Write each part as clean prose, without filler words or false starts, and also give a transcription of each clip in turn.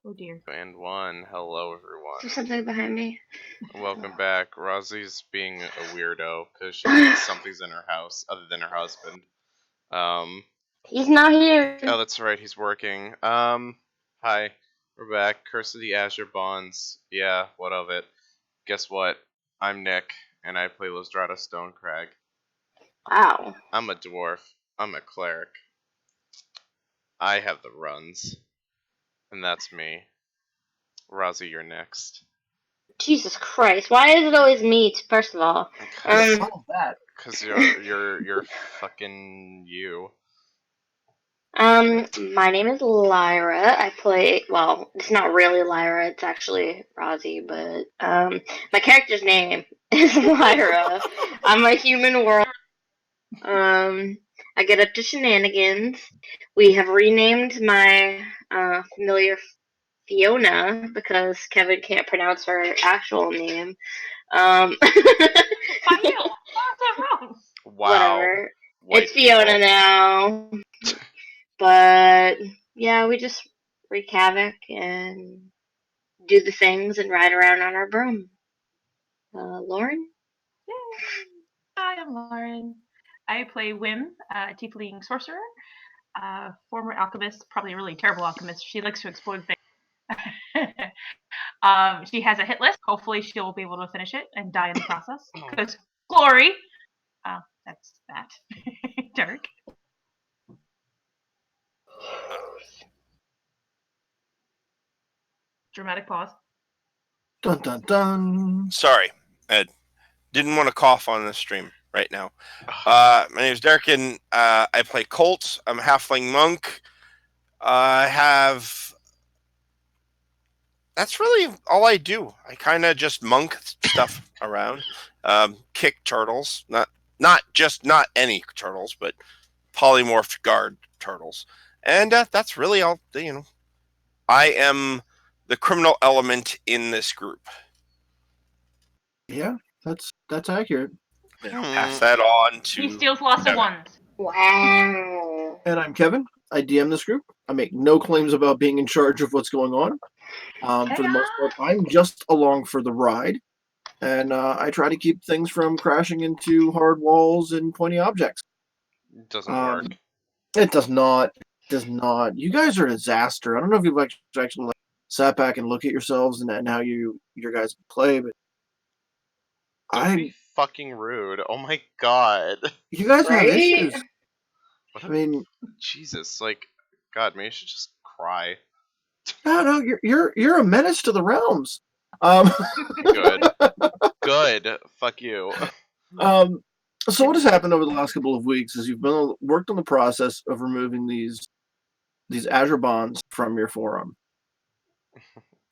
Oh dear. And one. Hello, everyone. There's something behind me. Welcome back. Rozzie's being a weirdo because she thinks something's in her house other than her husband. He's not here. Oh, that's right. He's working. Hi. We're back. Curse of the Azure Bonds. Yeah, what of it? Guess what? I'm Nick, and I play Lysdrata Stonecrag. Wow. I'm a dwarf. I'm a cleric. I have the runs. And that's me. Rozzie, you're next. Jesus Christ! Why is it always me? First of all, Because you're fucking you. my name is Lyra. I play. Well, it's not really Lyra. It's actually Rozzie, but my character's name is Lyra. I'm a human world. I get up to shenanigans. We have renamed my familiar Fiona because Kevin can't pronounce her actual name. I know. How's that wrong? Wow. Whatever. White It's Fiona people. now. But yeah, we just wreak havoc and do the things and ride around on our broom. Lauren? Yay. Hi, I'm Lauren. I play Wim, a tiefling sorcerer, former alchemist, probably a really terrible alchemist. She likes to explode things. She has a hit list. Hopefully she'll be able to finish it and die in the process. Because glory! That's that. Derek? Dramatic pause. Dun dun dun. Sorry, Ed. Didn't want to cough on the stream right now. My name is Derek, and I play Colt. I'm a halfling monk. I have... That's really all I do. I kind of just monk stuff around. Kick turtles. Not any turtles, but polymorphed guard turtles. And that's really all, I am the criminal element in this group. Yeah, that's accurate. Pass that on to... He steals lots of ones. Wow. And I'm Kevin. I DM this group. I make no claims about being in charge of what's going on. For the most part, I'm just along for the ride. And I try to keep things from crashing into hard walls and pointy objects. It doesn't work. It does not. It does not. You guys are a disaster. I don't know if you've actually sat back and look at yourselves and how your guys play, but Don't be fucking rude. Oh my god. You guys have issues. What I mean, Jesus, God, maybe I should just cry. No, you're a menace to the realms. Good. Fuck you. So what has happened over the last couple of weeks is you've worked on the process of removing these Azure bonds from your forum.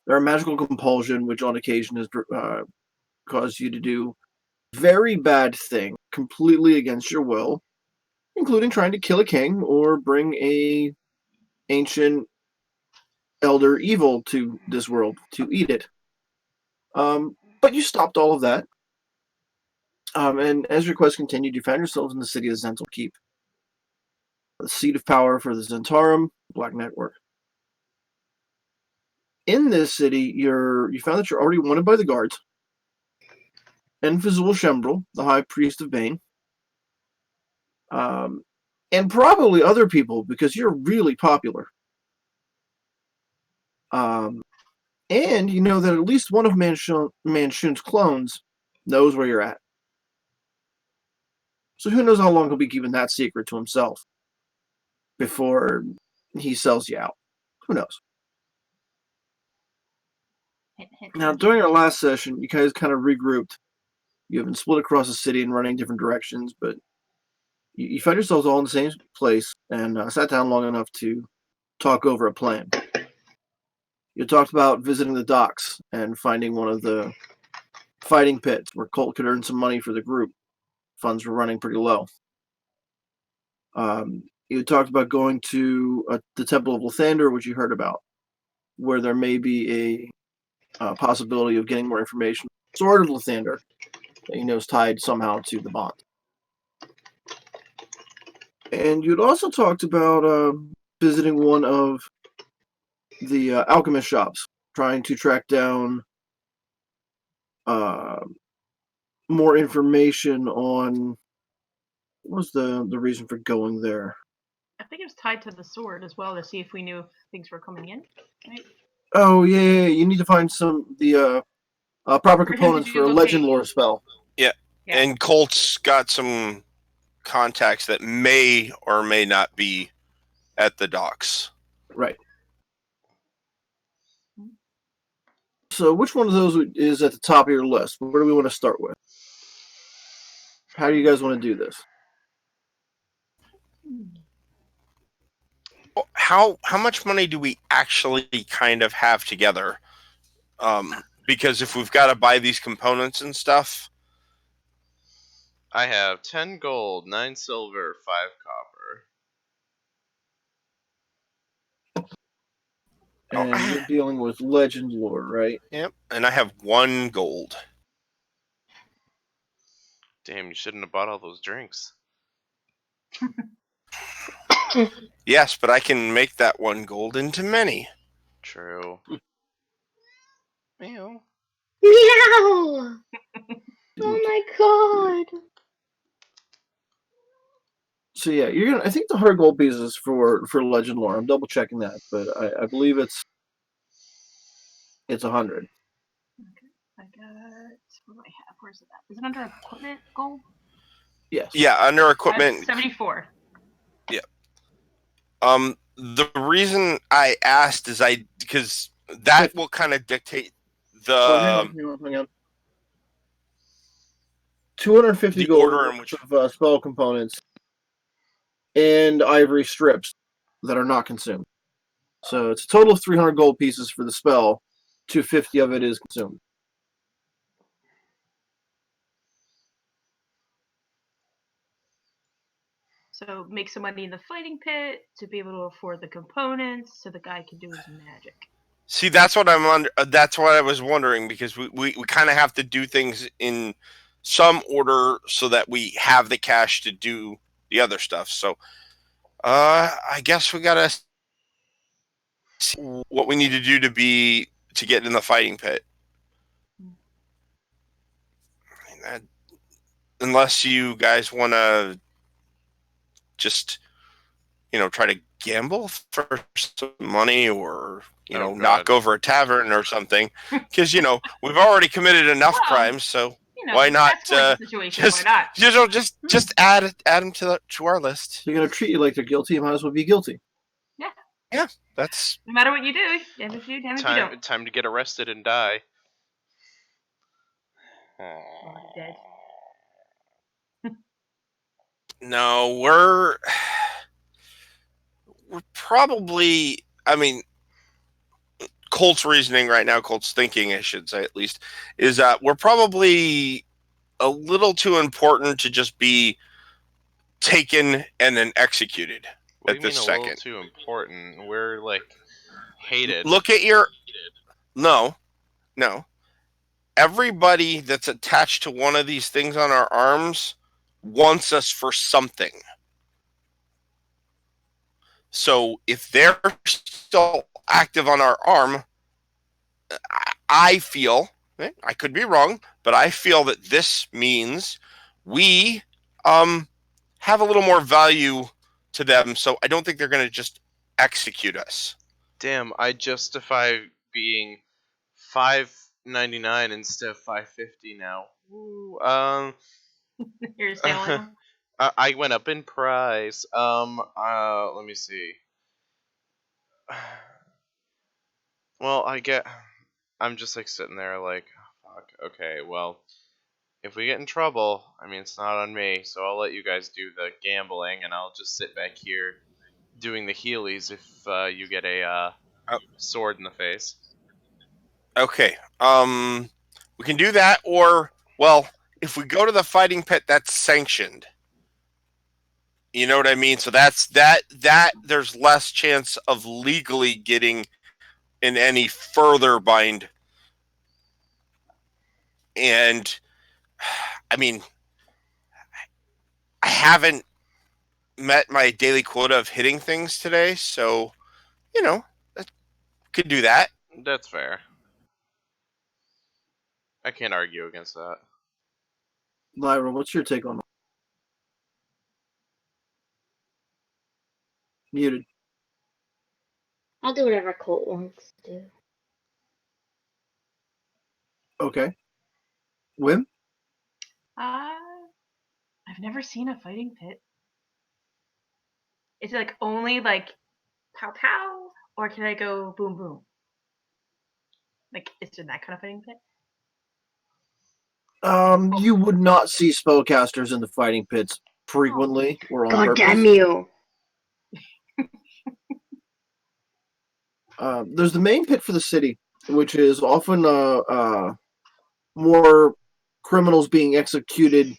They're a magical compulsion, which on occasion has caused you to do very bad things, completely against your will, including trying to kill a king or bring a ancient elder evil to this world to eat it. But you stopped all of that. And as your quest continued, you found yourselves in the city of Zental Keep, the seat of power for the Zentarum Black Network. In this city, you found that you're already wanted by the guards, and Fazul Shembrel, the High Priest of Bane, and probably other people because you're really popular. And you know that at least one of Manshun's clones knows where you're at. So who knows how long he'll be keeping that secret to himself before he sells you out. Who knows? Now, during our last session, you guys kind of regrouped. You have been split across the city and running different directions, but you found yourselves all in the same place and sat down long enough to talk over a plan. You talked about visiting the docks and finding one of the fighting pits where Colt could earn some money for the group. Funds were running pretty low. You talked about going to the Temple of Lathander, which you heard about, where there may be a possibility of getting more information. Sword of Lathander, that you know is tied somehow to the bond. And you'd also talked about visiting one of the alchemist shops, trying to track down more information on what was the reason for going there. I think it was tied to the sword as well to see if we knew if things were coming in. Right? Oh yeah, you need to find the proper Or him to components do for a the legend thing. lore spell. Yeah. And Colt's got some contacts that may or may not be at the docks. Right. So which one of those is at the top of your list? Where do we want to start with? How do you guys want to do this? How much money do we actually kind of have together? Because if we've got to buy these components and stuff, I have 10 gold, 9 silver, 5 copper. And you're dealing with legend lore, right? Yep. And I have 1 gold. Damn, you shouldn't have bought all those drinks. Yes, but I can make that 1 gold into many. True. Meow. Meow! Oh my god! So yeah, you're gonna. I think the 100 gold pieces for legend lore. I'm double checking that, but I believe it's 100. I got. What do I have? Where's it at? Is it under equipment gold? Yes. Yeah, under I have equipment. 74. Yeah. The reason I asked is because that will kind of dictate the hang on. 250 the gold order in which of spell components and ivory strips that are not consumed. So it's a total of 300 gold pieces for the spell. 250 of it is consumed. So make some money in the fighting pit to be able to afford the components so the guy can do his magic. See, that's what I'm under. That's what I was wondering, because we kind of have to do things in some order so that we have the cash to do the other stuff. So, I guess we gotta see what we need to do to get in the fighting pit. I mean, unless you guys want to just, try to gamble for some money, or knock over a tavern or something, because we've already committed enough crimes, so why not Why not? just add them to our list. They're gonna treat you like they're guilty. You might as well be guilty. Yeah, that's no matter what you do. Damn if you don't. Time to get arrested and die. Dead. no, we're probably. I mean, Colt's reasoning right now, Colt's thinking, I should say at least, is that we're probably a little too important to just be taken and then executed at this second. A little too important. We're like hated. Look at your no. Everybody that's attached to one of these things on our arms wants us for something. So if they're still active on our arm, I feel, I could be wrong, but I feel that this means we have a little more value to them. So I don't think they're going to just execute us. Damn, I justify being $5.99 instead of $5.50 now. Woo. You're sailing. I went up in price. Let me see. Well, I'm just like sitting there like, oh, fuck. Okay, well, if we get in trouble, I mean, it's not on me, so I'll let you guys do the gambling, and I'll just sit back here doing the healies if you get a sword in the face. Okay. We can do that, or, well, if we go to the fighting pit, that's sanctioned. You know what I mean? So that's that there's less chance of legally getting in any further bind. And I mean, I haven't met my daily quota of hitting things today, so Could do that. That's fair. I can't argue against that. Lyra, what's your take on that? Muted. I'll do whatever Colt wants to do. Okay. Wim? I've never seen a fighting pit. Is it like only like pow pow, or can I go boom boom? Like, is it that kind of fighting pit? You would not see spellcasters in the fighting pits frequently or on God purpose. damn you! There's the main pit for the city, which is often more criminals being executed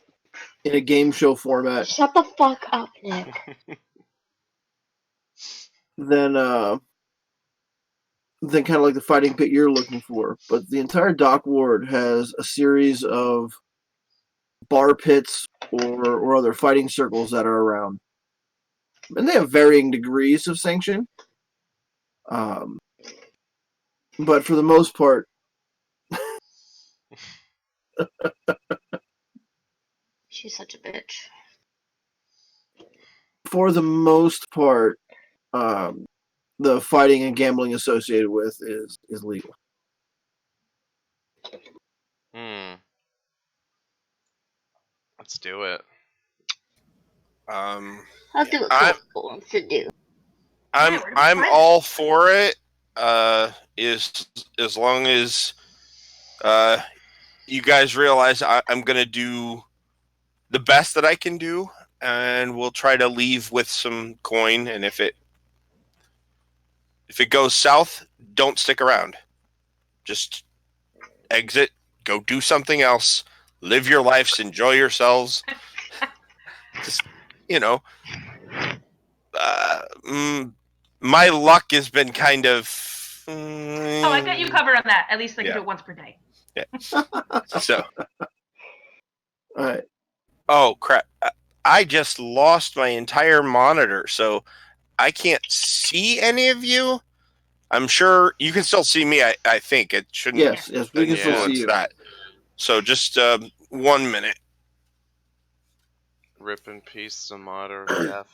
in a game show format Shut the fuck up, Nick. than kind of like the fighting pit you're looking for. But the entire dock ward has a series of bar pits or other fighting circles that are around. And they have varying degrees of sanction. But for the most part, She's such a bitch. for the most part, the fighting and gambling associated with is legal. Let's do it. I'll do what Colt wants to do. I'm all for it. As long as you guys realize I'm gonna do the best that I can do, and we'll try to leave with some coin. And if it goes south, don't stick around. Just exit, go do something else, live your lives, enjoy yourselves. Just, my luck has been kind of. I got you covered on that. At least I can do it once per day. Yeah. So. All right. Oh crap! I just lost my entire monitor, so I can't see any of you. I'm sure you can still see me. I think it shouldn't. Yes, we can still see you. That. So just 1 minute. Rip in peace, the modder of death.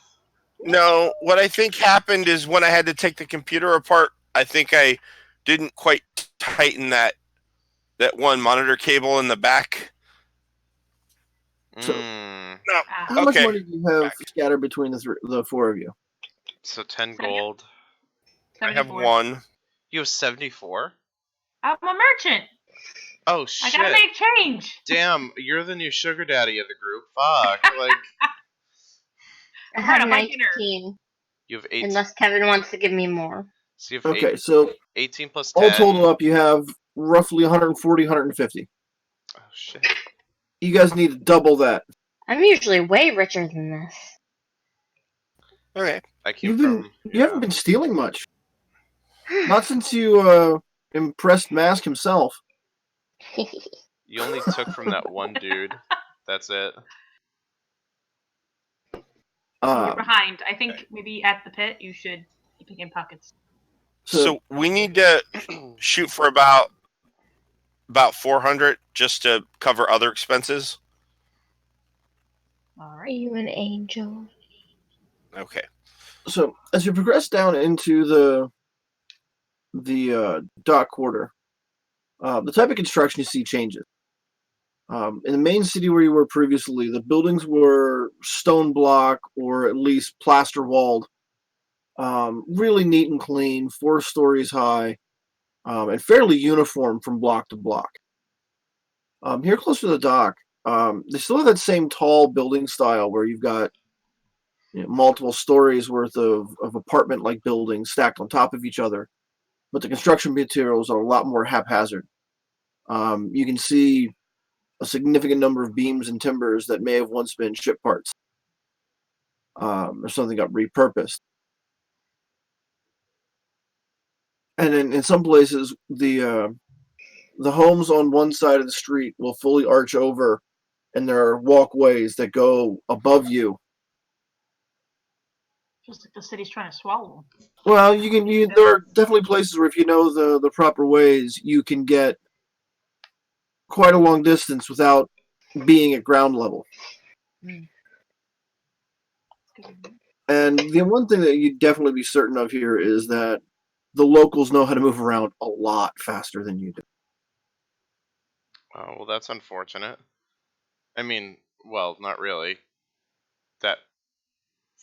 No, what I think happened is when I had to take the computer apart, I think I didn't quite tighten that one monitor cable in the back. So, no. How much money do you have scattered between the four of you? So 10 gold. 74. I have 1. You have 74? I'm a merchant. Oh shit! I gotta make change. Damn, you're the new sugar daddy of the group. Fuck, like. I have 19. You have 18. Unless Kevin wants to give me more. So you have so 18 plus 10. All totaled up, you have roughly 140, 150. Oh shit! You guys need to double that. I'm usually way richer than this. Okay. You haven't been stealing much. Not since you impressed Mask himself. You only took from that one dude. That's it. You're behind. I think maybe at the pit you should be picking pockets. So we need to shoot for about 400 just to cover other expenses. All Are right. you an angel? Okay. So as you progress down into the dock quarter, the type of construction you see changes. In the main city where you were previously, the buildings were stone block or at least plaster walled, really neat and clean, 4 stories high, and fairly uniform from block to block. Here close to the dock, they still have that same tall building style where you've got multiple stories worth of apartment-like buildings stacked on top of each other, but the construction materials are a lot more haphazard. You can see a significant number of beams and timbers that may have once been ship parts, or something got repurposed. And in some places, the homes on one side of the street will fully arch over, and there are walkways that go above you. Just like the city's trying to swallow them. Well, there are definitely places where if you know the proper ways, you can get quite a long distance without being at ground level. And the one thing that you'd definitely be certain of here is that the locals know how to move around a lot faster than you do. Oh, well, that's unfortunate. I mean, well, not really. That...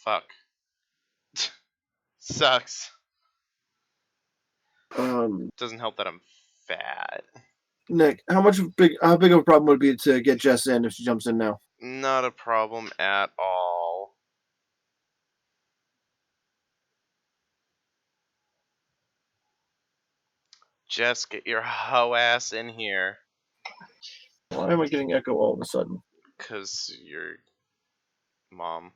Fuck. Sucks. Doesn't help that I'm fat. Nick, how big of a problem would it be to get Jess in if she jumps in now? Not a problem at all. Jess, get your hoe ass in here. Why am I getting echo all of a sudden? 'Cause your mom.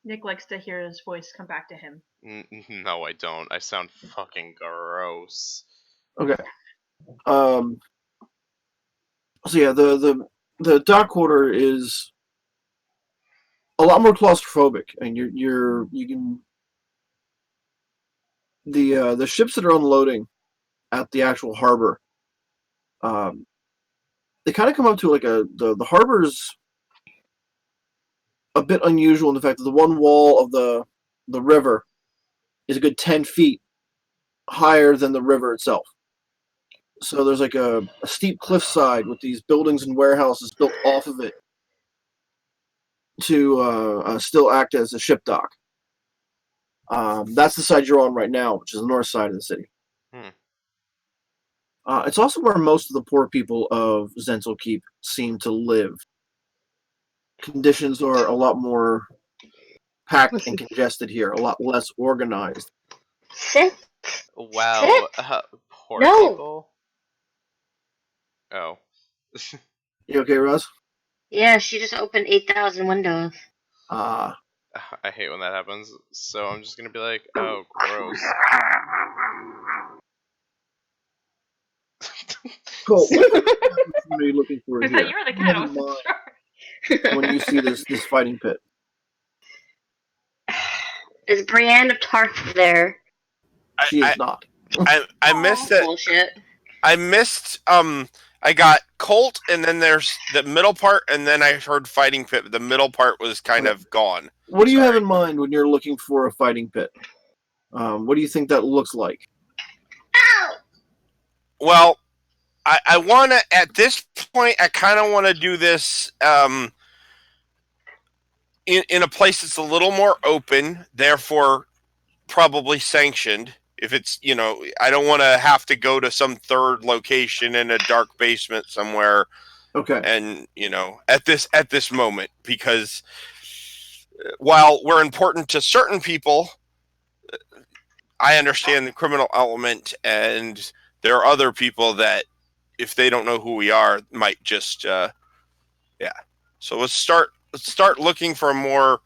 Nick likes to hear his voice come back to him. No, I don't. I sound fucking gross. Okay. So yeah, the dock quarter is a lot more claustrophobic, and you can the ships that are unloading at the actual harbor, they kind of come up to like the harbor's a bit unusual in the fact that the one wall of the river is a good 10 feet higher than the river itself. So there's like a steep cliffside with these buildings and warehouses built off of it to still act as a ship dock. That's the side you're on right now, which is the north side of the city. It's also where most of the poor people of Zenzel Keep seem to live. Conditions are a lot more packed and congested here, a lot less organized. Sit. Wow, poor No. people? Oh. You okay, Roz? Yeah, she just opened 8,000 windows. I hate when that happens, so I'm just gonna be like, oh, gross. Cool. What are you looking for I here? thought you were the cat. I Never wasn't mind. sure. When you see this fighting pit. Is Brienne of Tarth there? She is not. I missed it. Bullshit. I missed. I got Colt, and then there's the middle part, and then I heard fighting pit. But the middle part was kind of gone. What do you have in mind when you're looking for a fighting pit? What do you think that looks like? Ow! Well, I want to, at this point, I kind of want to do this in a place that's a little more open, therefore probably sanctioned. If it's, I don't want to have to go to some third location in a dark basement somewhere. Okay. And, at this moment, because while we're important to certain people, I understand the criminal element, and there are other people that, if they don't know who we are, might just, yeah. So let's start looking for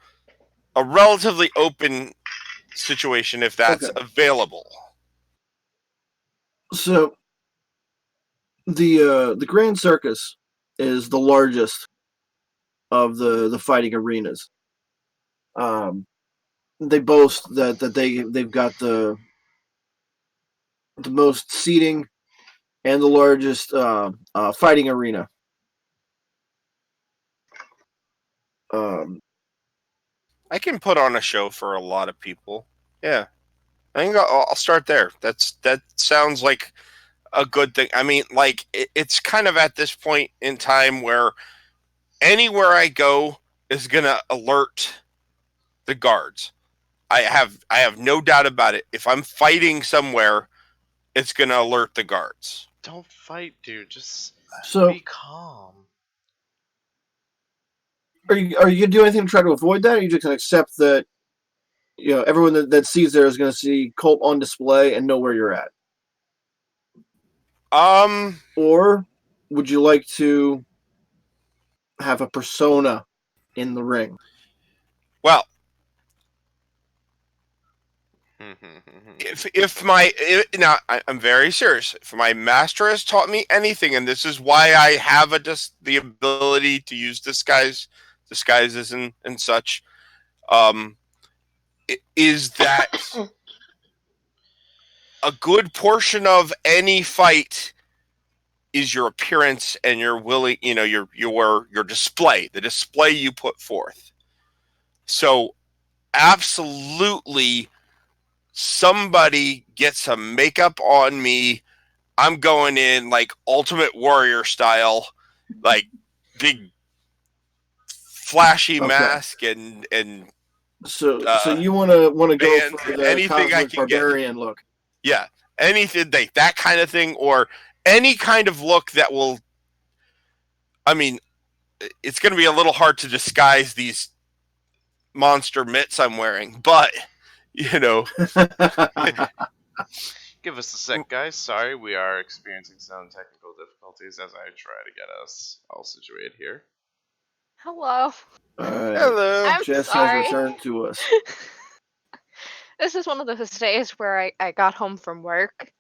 a relatively open situation, if that's available. So the Grand Circus is the largest of the fighting arenas. They boast that they've got the most seating and the largest fighting arena. I can put on a show for a lot of people. Yeah, I think I'll start there. That sounds like a good thing. I mean, like it's kind of at this point in time where anywhere I go is gonna alert the guards. I have no doubt about it. If I'm fighting somewhere, it's gonna alert the guards. Don't fight, dude. Just be calm. Are you gonna do anything to try to avoid that? Or are you just gonna accept that everyone that sees there is gonna see Colt on display and know where you're at? Or would you like to have a persona in the ring? Well, now I'm very serious. If my master has taught me anything, and this is why I have the ability to use disguises and such, is that a good portion of any fight is your appearance and your your display, the display you put forth. So absolutely, somebody gets some makeup on me. I'm going in like Ultimate Warrior style, like big flashy mask and so you want to go band, for the anything I cosmic can get. barbarian look. Yeah, anything like that kind of thing, or any kind of look that will. I mean, it's going to be a little hard to disguise these monster mitts I'm wearing, but you know, Give us a sec, guys. Sorry, we are experiencing some technical difficulties as I try to get us all situated here. Hello. hello. I'm Jess sorry. has returned to us. This is one of those days where I got home from work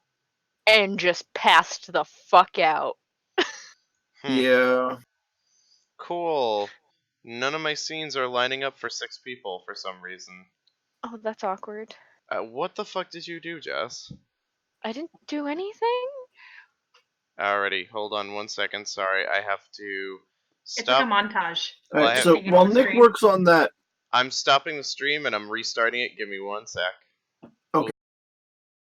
and just passed the fuck out. Yeah. Cool. None of my scenes are lining up for 6 people for some reason. Oh, that's awkward. What the fuck did you do, Jess? I didn't do anything? Alrighty, hold on 1 second. Sorry, I have to It's like a stop. montage. All Well, right, I so have- while Nick works on that, I'm stopping the stream and I'm restarting it. Give me 1 sec.